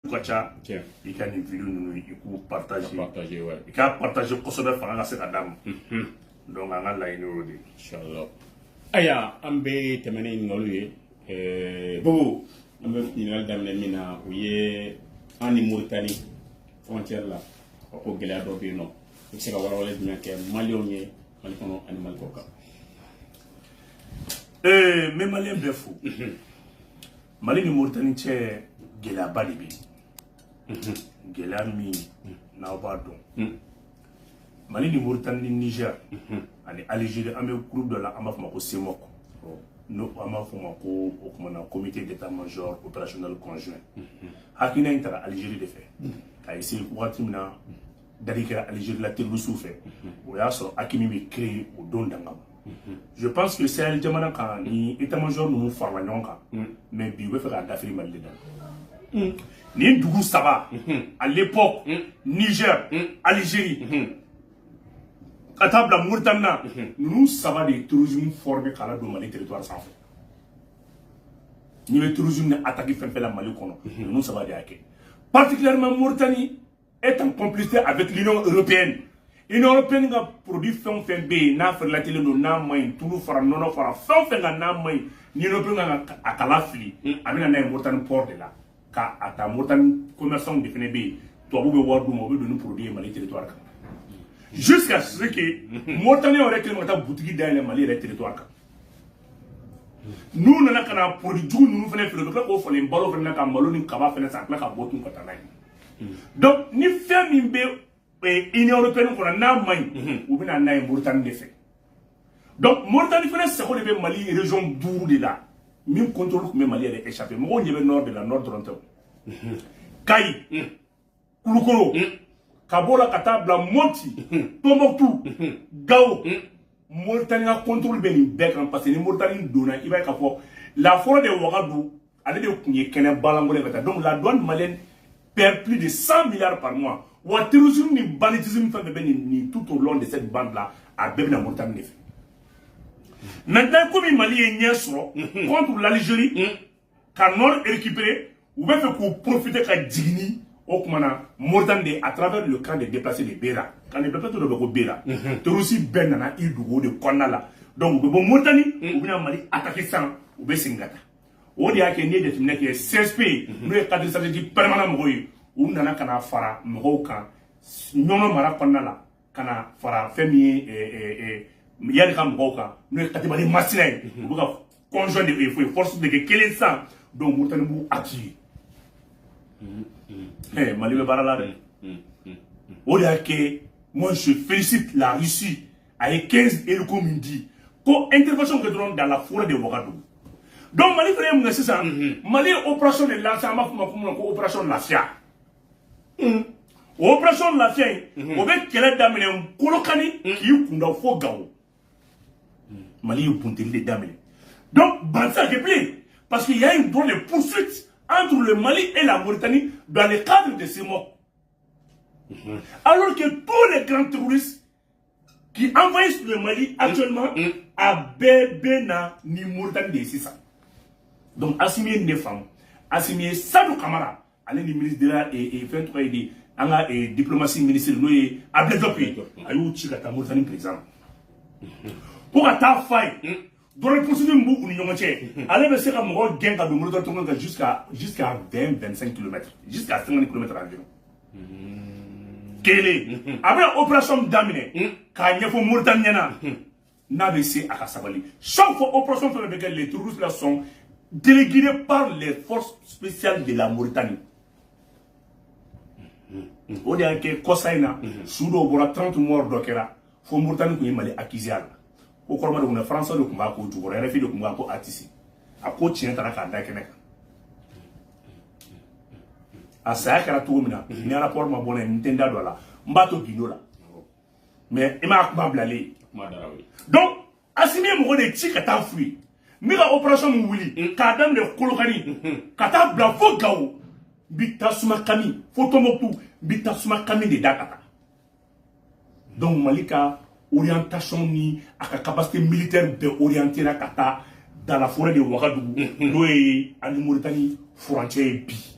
Kacha, il y a une vidéo, il faut partager. Il faut partager pour se faire faire cette dame. Donc, on a la une Inch'Allah. Aya, ambe temane ngolue. Bobo, ambe final damne mina ouye ani Mauritanie frontière là. Au Gela dobi no. C'est ka wala wala bien que malionné, malikono animal coca. Mais malien bien fou. Mali ni Mauritanie c'est Gela balibi. Gela mi na obado. Mali ni Mauritanie Niger. Ani Algérie amé groupe de la amafuma ko semoko. No amafuma ko okumana comité d'état-major opérationnel conjoint. Hakina intara Algérie de fait. Ka essayer watimna d'arriver à Algérie la terrorisme fait. Ou ya so akimi bi créer au don dangam. Je pense que c'est le Jamana quand ni état-major nous farwa nyonka. Mais bi we faire d'Afrique Mali dedans. Ni Dougou Saba à l'époque Niger, Algérie. À table à Mauritania, nous savons des tourismes formés par la Mali territoire sans fait. Nous les tourismes attaqué fait la Mali nous savons des hackers. Particulièrement Mauritanie est en complicité avec l'Union européenne. L'Union européenne a produit fait B, n'a fait la télé, n'a main, tout le fera non fera fait n'a main, l'Union européenne a calafli, a mis un Mauritanie port de là. Car à ta Mauritanie commerçant de FNB, toi vous pouvez voir d'où on veut nous produire Mali territoire. Jusqu'à ce que Mauritanie aurait créé une boutique dans le Mali et le territoire. Nous n'avons qu'à produire, nous faisons le bloc au fond, les ballons venant à Maloni, Kaba, fait un plaque à Botum Katanaï. Donc, ni fait Mimbe et l'Union européenne qu'on a main, ou bien on a un Mauritanie de fait. Donc, Mauritanie fait ce qu'on appelle Mali, région d'où de là. Même contrôle que Mali est échappé. Moi, on y avait nord de la nord de l'Ontario. Kaï, Kouloukolo. Kabola Katabla Monti, Tombouctou, Gao, Mauritanie contrôle bien Bekran parce que les Mauritanie donnent, il va être la forêt de Ouagadou, elle est de Balangolé. Donc la douane malienne perd plus de 100 milliards par mois. Ou le terrorisme ni banditisme ni tout au long de cette bande-là à Bébé Mauritanie. Maintenant, comme le Mali est niais contre l'Algérie, quand Nord est récupéré, vous pouvez faire profiter de Digni. Mauritanie à travers le camp des déplacés de Béra. Quand les déplacés de Béra, tu aussi ben dans il de Konala. Donc, vous Mauritanie, vous venez Mali attaquer ça, vous venez Singata. Au dia que ni de que 16 pays, nous les cadres stratégiques permanents, ou nana kana fara, mhoka, non mara Konala, kana fara, femi, yalika mhoka, nous les cadres massinés, vous conjoint de force de quel sang, donc Mauritanie vous attire. Mali Barala. Moi je félicite la Russie avec 15 hélicos midi pour intervention que dans la forêt de Ouagadou. Donc Mali frère c'est ça. Mali opération de l'ensemble opération de la FIA. Opération de la FIA, on veut qu'elle damene un kolokani qui kunda fo gao. Mali est puntel de damene. Donc Bansa qui plaît parce qu'il y a une drôle de poursuite entre le Mali et la Mauritanie dans le cadre de ces mots. Alors que tous les grands terroristes qui envahissent le Mali actuellement à Bébéna ni Mauritanie de Sissa. Donc, Assimier des femmes, Assimier Sadou Kamara, allez les ministres de la et 23 et diplomatie ministérielle, nous et Abdezopi, ayou Chikata Mauritanie président. Pour attaquer faille. Dans le procédure où nous sommes, allez me faire un gain de Mauritanie jusqu'à 20-25 km, jusqu'à 50 km environ. Quelle est après l'opération d'Amine, quand il y a un Mauritanien, n'a pas essayé à Kassabali. Chaque fois opération fait avec les touristes là sont délégués par les forces spéciales de la Mauritanie. On dit que Kosaina, Soudo, Bora 30 morts d'Okera, faut Mauritanie qui est mal acquis. Au cours de la France, le combat pour tout, le refus de combat pour Atissi. À quoi tient ta carte à ça, il y a tout le monde. Il y a un rapport, ma bonne, une tenda de là. Mbato Guinola. Mais il m'a accumulé. Donc, assimilé mon de tic à ta fouille. Mais la opération Mouli, Kadam de Kolokani, Kata Blavo Gao, Bita Sumakami, Fotomotu, Bita Sumakami de Dakata. Donc, Malika, orientation ni à la capacité militaire de orienter la Kata dans la forêt de Ouagadougou, nous et en Mauritanie, frontière bi.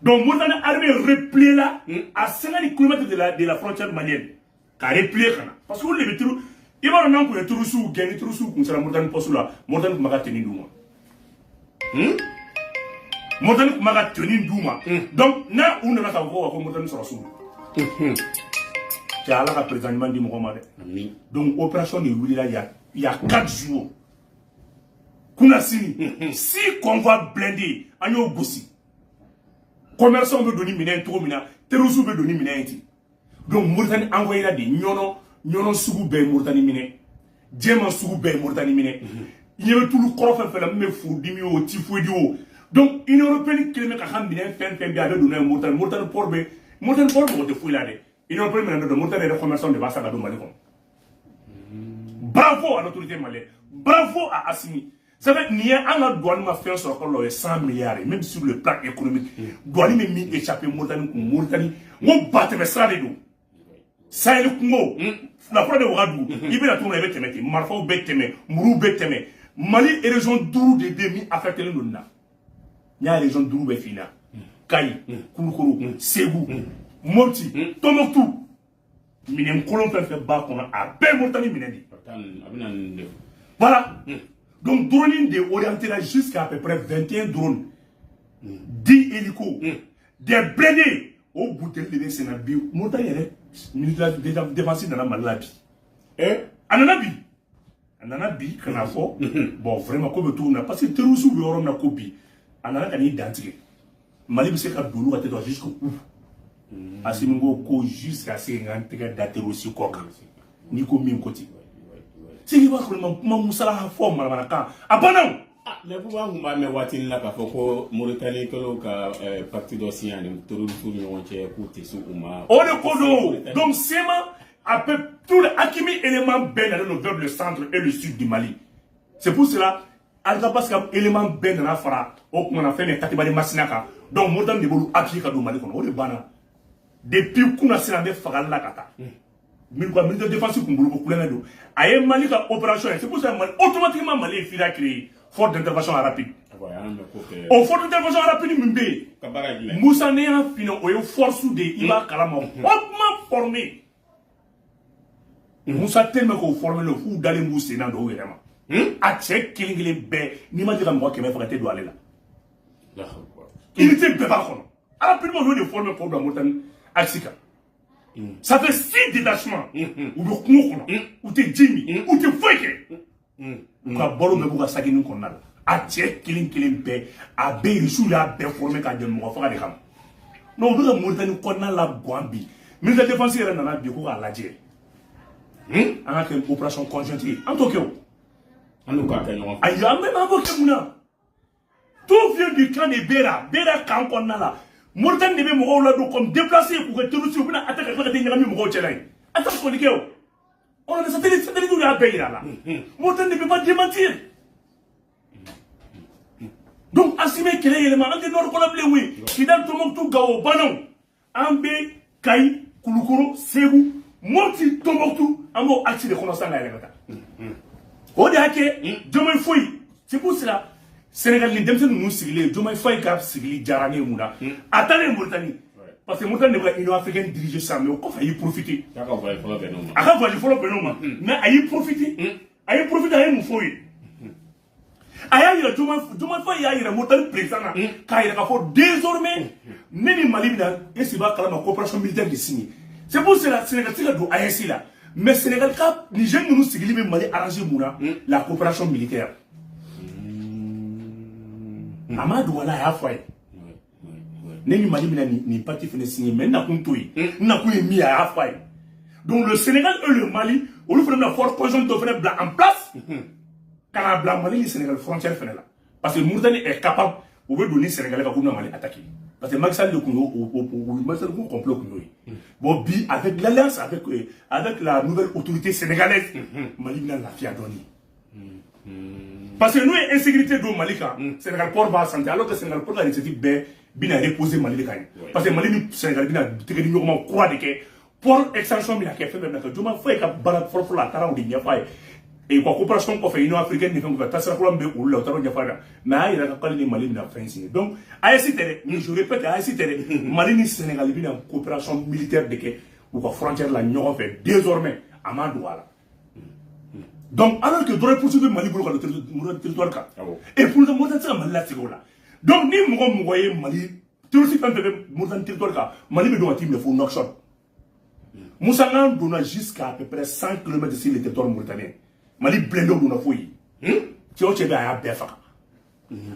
Donc, Mauritanie armée repliée là, à 50 km de la frontière malienne. Qui a replié. Parce que vous l'avez trouvé. Il va y avoir un peu de sous, gagner tout sous, comme ça, la Mauritanie poste là. Mauritanie m'a tenu d'où Mauritanie m'a tenu d'où donc, là, on a la voix comme Mauritanie sera sous. C'est à la présentement du Mohamed. Donc, opération de Willy là, il y a 4 jours. Kounasini, si convoi blindé, on y a aussi. Commerçants veut donner mineur, trop mineur, terroristes veut donner mineur. Donc, Mauritanie envoyé là des nyonon sougou ben Mauritanie mineur, diamant sougou ben Mauritanie mineur. Il y avait tout le corps fait la même fou, dimio, tifouidio. Donc, une européenne qui est un mineur, fait bien de donner un Mauritanie porbe, Mauritanie porbe, on te fouille là. Une européenne de Mauritanie et commerçants de Bassagado Malicon. Bravo à l'autorité malienne, bravo à Assimi. Ça veut dire qu'il y a un douane qui fait sur 100 milliards, même sur le plan économique. Douane m'a mis échappé Mauritanie. On bat les ça les deux. Ça est le Congo. La preuve de Ouadou. Il veut la tourner avec Témé. Marfao Bétémé. Mourou Bétémé. Mali est région d'Ourou de demi affectée le Nuna. Il y a région d'Ourou Béfina. Kayi, Kouloukoro, Ségou, Moti, Tomoktou. Minem Kolon fait bas qu'on a bien Mauritanie Minedi. Voilà. Donc, drone de orienté là jusqu'à peu près 21 drones, 10 hélicos, des blindés au bout de l'année Sénat-Bio. Mauritanie est militaire défensif dans la maladie. Et, Ananabi, qu'on a fait, bon, vraiment, comme tout, on a passé terreau sous le rhum, on a copié. Anana, on a identifié. Mali, c'est qu'à Doulou, à tête jusqu'au bout. À ce moment jusqu'à 50 datés aussi, quoi. Ni comme même côté. C'est qui va que Moussala a fait, madame. Ah, bon, non! Mais vous avez dit que Mauritanie est parti d'Océan, tout le monde est écouté sous Ouma. On est codo. Donc, c'est à peu tous les Akimi éléments ben vers le centre et le sud du Mali. C'est pour cela, parce que l'élément ben dans la fara, on a fait les Katibali Massinaka. Donc, Mauritanie est appuyé à Mali. On est bana. Depuis qu'on a sénat Fagal Lakata. Ministre de défense pour beaucoup de gens. Aïe Mali a opération. C'est pour ça que automatiquement Mali est créé force d'intervention rapide. Au force d'intervention rapide, Moussa Néa fino au force de Iba Kalama hautement formé. Moussa tellement qu'on formé le fou d'aller Moussa dans le vraiment. A check killing les baies. Ni m'a dit à moi que mes frères doivent aller là. Il était bébé. Rapidement, nous devons former pour la montagne Axika. Ça fait 6 détachements. Ou le Koumoukona, ou t'es Jimmy, ou t'es Foueke. Ou ka bolo me bouga saki nous qu'on a. A check killing bé, a bé, sous la bé formé quand de moi, faut aller comme. Non, nous avons monté qu'on a la Guambi. Mais la défense est dans la bio à la Djé. On a une opération conjointe. En Tokyo. En tout cas, il y a même invoqué Mouna. Tout vient du camp de Béra. Béra, quand on a là. Mauritanie ne veut pas là comme déplacé pour que tout le monde attaque la dernière minute au Tchèque. Attends, on a des satellites où à payer là. Mauritanie ne veut pas démentir. Donc, assumer quel est l'élément, on dit non, on a oui. Qui dans tout le monde tout gao, banon. Ambe, Kayi, Kouloukoro, Ségou, Moti, Tombouctou, Amo, Axi de Konosanga et Remata. On dit que, Djomai Fouy, c'est pour cela. Sénégal, les démons nous ciblent, Djomai Fouy Gap ciblé, Djarani Mouna. Attendez Mauritanie. Parce que Mauritanie n'est pas une africaine dirigée ça, mais au coffre, il profite. D'accord, il faut le Benoma. Mais il profite. Il profite à un Fouy. Aïe, Djomai Fouy, il y a un Mauritanie président. Car il a fait désormais, Nini Malibina, et c'est pas la coopération militaire de signer. C'est pour cela que Sénégal, c'est là, ASI là. Mais Sénégal, quand les jeunes nous ciblent, Mali arrangé Mouna, la coopération militaire. Amadou wala ya foi. Neni Mali ni parti fait signer mais n'a kuntoyi. N'a kuyi mi ya foi. Donc le Sénégal et le Mali, au lieu de la force conjointe de faire blanc en place, quand la blanc Mali le Sénégal frontière fait là. Parce que Mauritanie est capable de donner Sénégalais comme Mali attaquer. Parce que Maxal le Congo ou Maxal le complot Congo. Bon bi avec l'alliance avec la nouvelle autorité sénégalaise, Mali n'a la fia donné. Parce que nous, l'insécurité de Malika, Sénégal Port va santé, alors que Sénégal Port a l'initiative bien reposer Mali. Parce que Mali, Sénégal, a techniquement quoi de que pour extension, il a fait même que Djoma fait que Barak Forfo la Tara ou Digna Faye. et quoi coopération qu'on fait union africaine ne fait que tasser quoi mais ou là t'as pas mais il y a quand les Mali na France donc AEC télé je répète AEC télé Mali ni Sénégal bi na coopération militaire de que ou quoi frontière la ñoo fait désormais Amadou Wala donc alors que droit pour Mali pour le territoire ka et pour le montant ça Mali la là donc ni mo voyez Mali tout aussi fait montant territoire ka Mali be do team le fou knock shot Moussa Ngan donna jusqu'à à peu près 100 km sur le territoire mauritanien Mali blendo donna foyi ti o chebe aya befa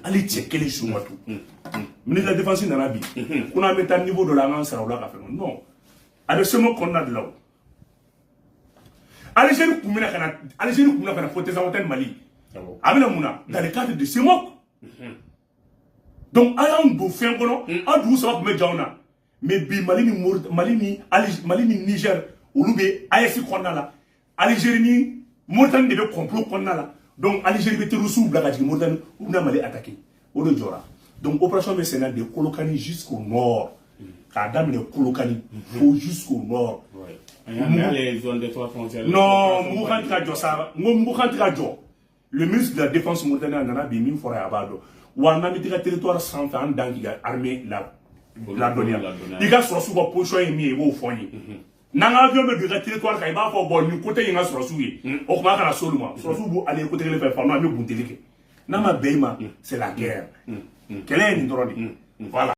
ali tchekele shumatu ministre de la défense nana bi kuna meta niveau de la ngan sara la ka fe non avec ce mot qu'on a de là Algérie kumina kana protéger en Mali amina muna dans le cadre de ce mot donc ayant do fin kono adu ça va me jauna mais bi Mali ni Niger olube AEC konna la Algérie ni Mauritanie de complot konna la donc Algérie be terusu blaga di Mauritanie ou na Mali attaquer o do jora donc opération mécénat de Kolokani jusqu'au nord kadam le Kolokani faut jusqu'au nord les zones de trois frontières non Moukhantira Diossa Moukhantira Dio le ministre de la défense mauritanien nana bi min fora abado wa na mitika territoire sans temps dans qui armée la donner il a sur sous position et mi wo foni nanga avion be du territoire ka iba ko bon ni côté yinga sur sous yi o kuma kana soluma sur sous bu aller côté le faire na me buntelike na ma beima c'est la guerre quelle est une drôle voilà